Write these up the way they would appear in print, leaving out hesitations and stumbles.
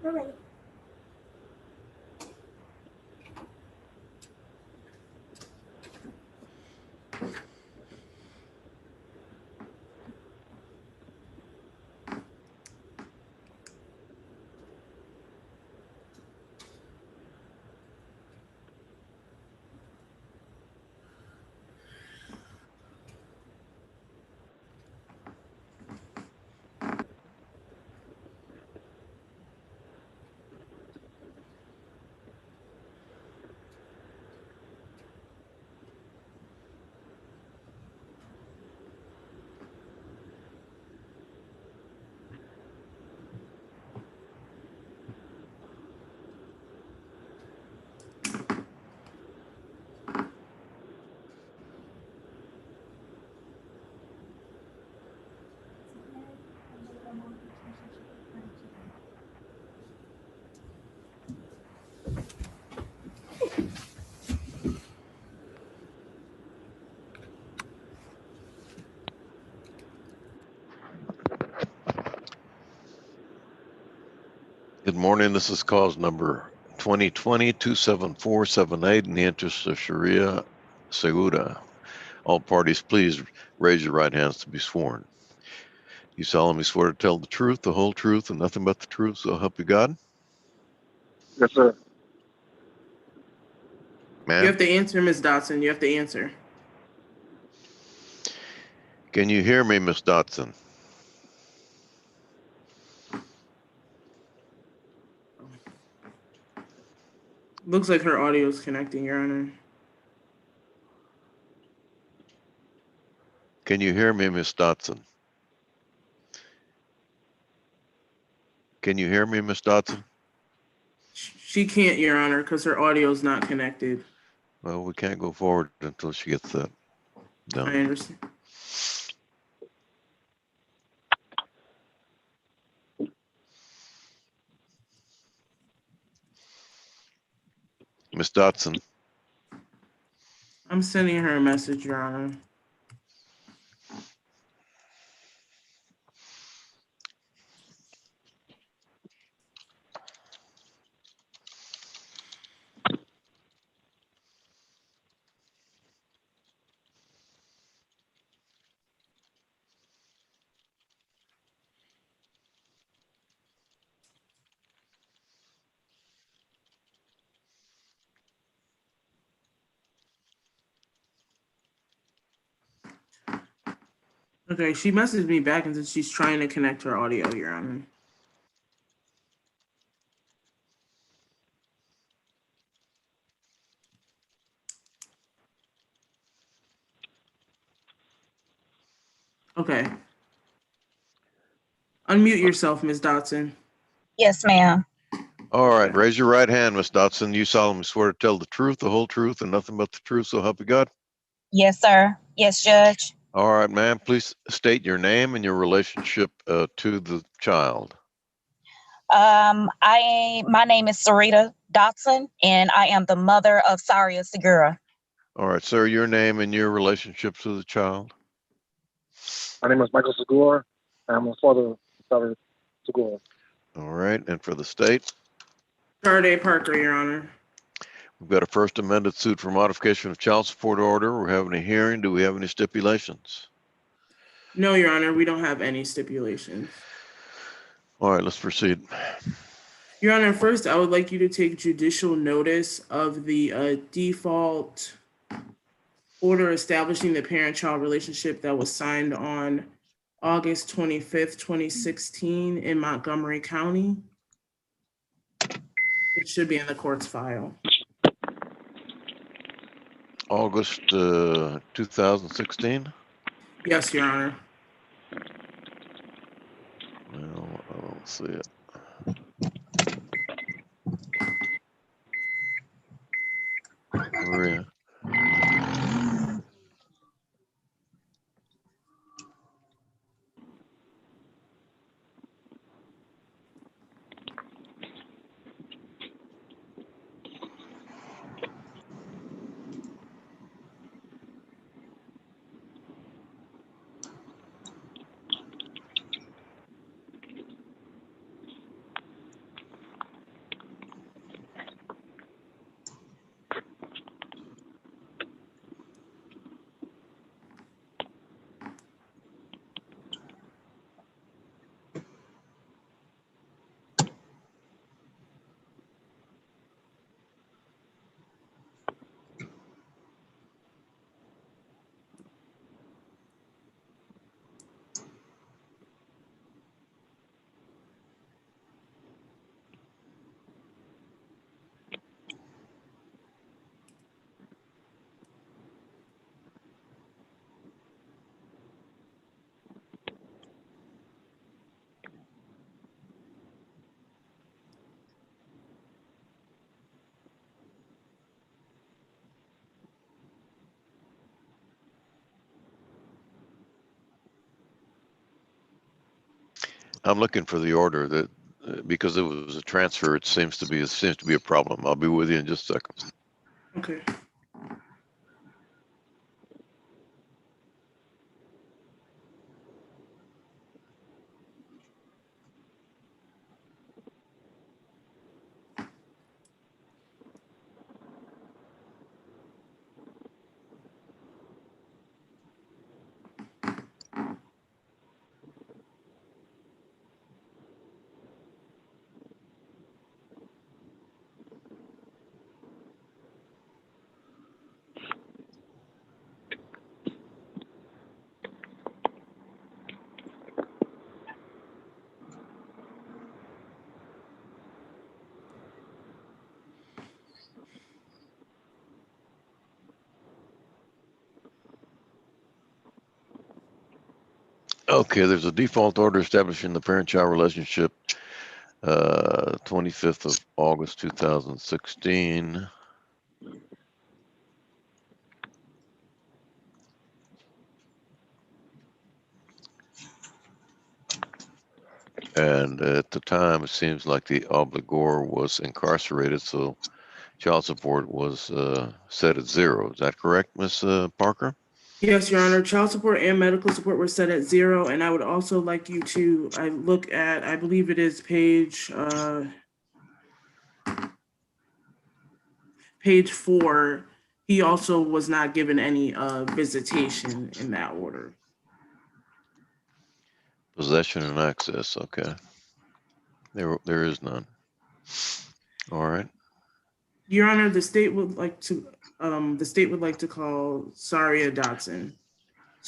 We're ready. Good morning. This is cause number 2020-27478 in the interest of Sharia Segura. All parties, please raise your right hands to be sworn. You solemnly swear to tell the truth, the whole truth, and nothing but the truth, so help you God? Yes, sir. Ma'am? You have to answer, Ms. Dotson. You have to answer. Can you hear me, Miss Dotson? Looks like her audio is connecting, Your Honor. Can you hear me, Miss Dotson? Can you hear me, Miss Dotson? She can't, Your Honor, because her audio is not connected. Well, we can't go forward until she gets that done. I understand. Miss Dotson, I'm sending her a message, Your Honor. Okay, she messaged me back and said she's trying to connect her audio, Your Honor. Okay. Unmute yourself, Ms. Dotson. Yes, ma'am. all right, raise your right hand, Miss Dotson. You solemnly swear to tell the truth, the whole truth, and nothing but the truth, so help you God? Yes, sir. Yes, Judge. All right, ma'am, please state your name and your relationship to the child. My name is Sarita Dotson, and I am the mother of Saria Segura. All right, sir, your name and your relationship to the child. My name is Michael Segura. I'm the father of Sally Segura. All right, and for the state, Sade Parker, Your Honor. we've got a first amended suit for modification of child support order. We're having a hearing. Do we have any stipulations? No, Your Honor, we don't have any stipulations. All right, let's proceed. Your Honor, first, I would like you to take judicial notice of the default order establishing the parent-child relationship that was signed on August 25th, 2016 in Montgomery County. It should be in the court's file. August 2016? Yes, Your Honor. Well, I don't see it. Maria. I'm looking for the order that because it was a transfer. It seems to be a problem. I'll be with you in just a second. Okay. Okay, there's a default order establishing the parent-child relationship, 25th of August 2016. And at the time, it seems like the obligor was incarcerated, so child support was set at 0. Is that correct, Ms. Parker? Yes, Your Honor. Child support and medical support were set at 0, and I would also like you to look at, I believe it is page 4. He also was not given any visitation in that order. Possession and access. Okay. There is none. All right. Your Honor, the state would like to call Saria Dotson.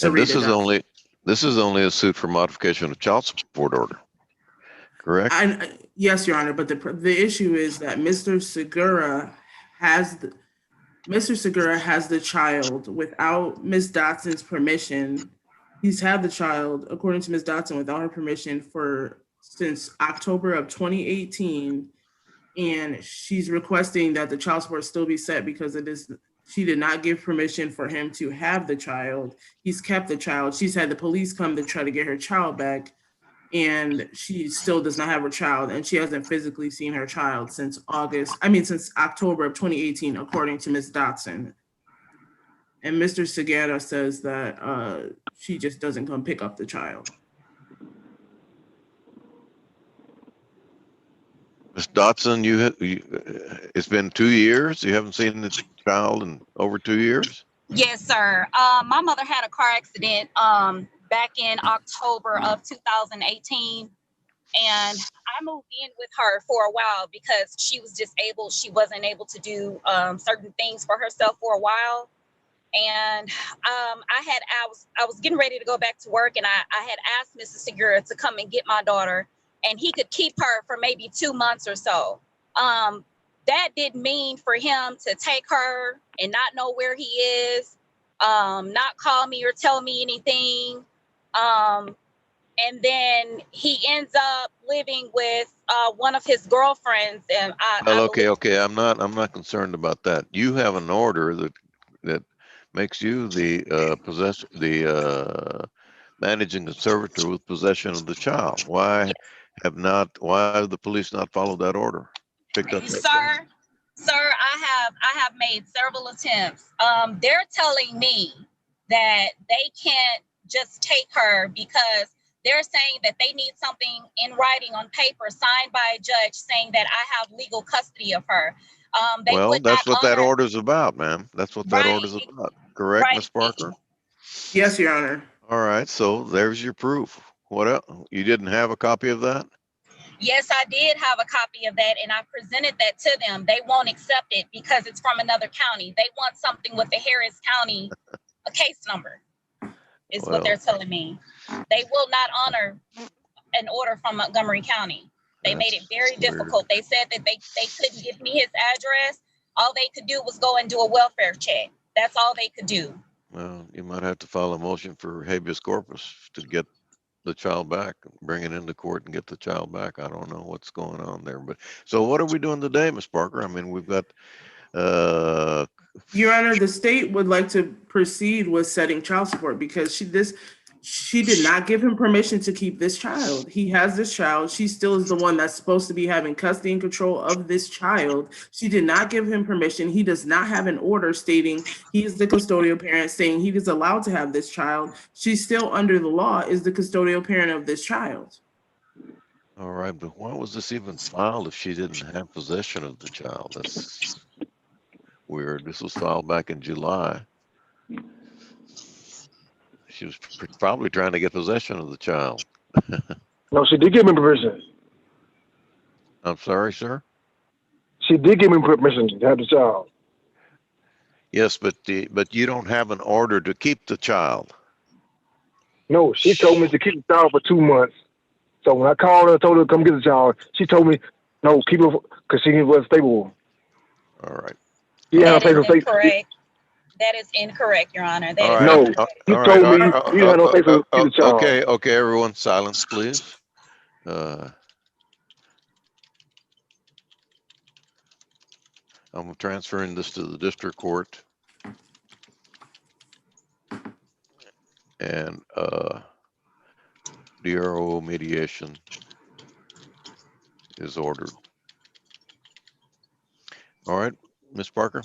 And this is Dotson. only a suit for modification of child support order, correct? Yes, Your Honor, but the issue is that Mr. Segura has the child without Ms. Dotson's permission. He's had the child, according to Ms. Dotson, without her permission since October of 2018, and she's requesting that the child support still be set because she did not give permission for him to have the child. He's kept the child. She's had the police come to try to get her child back, and she still does not have her child, and she hasn't physically seen her child since October of 2018, according to Ms. Dotson. And Mr. Segura says that she just doesn't come pick up the child. Ms. Dotson, it's been 2 years. You haven't seen the child in over 2 years? Yes, sir. My mother had a car accident back in October of 2018. And I moved in with her for a while because she wasn't able to do certain things for herself for a while. And I was getting ready to go back to work, and I had asked Mrs. Segura to come and get my daughter, and he could keep her for maybe 2 months or so. That didn't mean for him to take her and not know where he is, not call me or tell me anything. And then he ends up living with one of his girlfriends. And okay. I'm not concerned about that. You have an order that makes you the managing conservator with possession of the child. Why have the police not followed that order? Picked up that Sir, I have made several attempts. They're telling me that they can't just take her because they're saying that they need something in writing on paper signed by a judge saying that I have legal custody of her. That's what that order's about, ma'am. That's what that order's about. Correct, right. Ms. Parker? Yes, Your Honor. All right, so there's your proof. What else? You didn't have a copy of that? Yes, I did have a copy of that, and I presented that to them. They won't accept it because it's from another county. They want something with the Harris County a case number, is what they're telling me. They will not honor an order from Montgomery County. They made it very difficult. They said that they couldn't give me his address. All they could do was go and do a welfare check. That's all they could do. Well, you might have to file a motion for habeas corpus to get the child back, bring it into court and get the child back. I don't know what's going on there. But so what are we doing today, Ms. Parker? I mean, we've got Your Honor, the state would like to proceed with setting child support because She did not give him permission to keep this child. He has this child. She still is the one that's supposed to be having custody and control of this child. She did not give him permission. He does not have an order stating he is the custodial parent, saying he is allowed to have this child. She's still under the law is the custodial parent of this child. All right, but why was this even filed if she didn't have possession of the child? That's weird. This was filed back in July. She was probably trying to get possession of the child. No, she did give me permission. I'm sorry, sir? She did give me permission to have the child. Yes, but you don't have an order to keep the child. No, she told me to keep the child for 2 months. So when I called her, told her to come get the child, she told me, no, keep it because she was stable. All right. Yeah, That is incorrect. That is incorrect, Your Honor. That All is right. No, incorrect. you All told right. me you had no place to keep the child. Okay, everyone, silence, please. I'm transferring this to the district court. And DRO mediation is ordered. All right, Ms. Parker.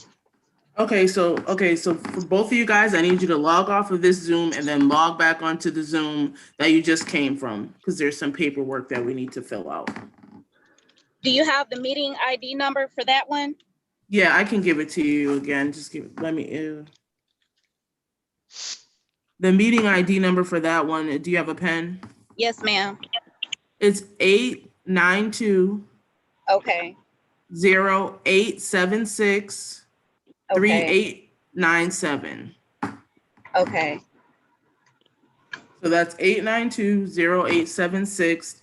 Okay, so for both of you guys, I need you to log off of this Zoom and then log back onto the Zoom that you just came from, because there's some paperwork that we need to fill out. Do you have the meeting ID number for that one? Yeah, I can give it to you again. Just let me. The meeting ID number for that one. Do you have a pen? Yes, ma'am. It's 892. Okay. 0876 Okay. 3897. Okay. So that's 892-0876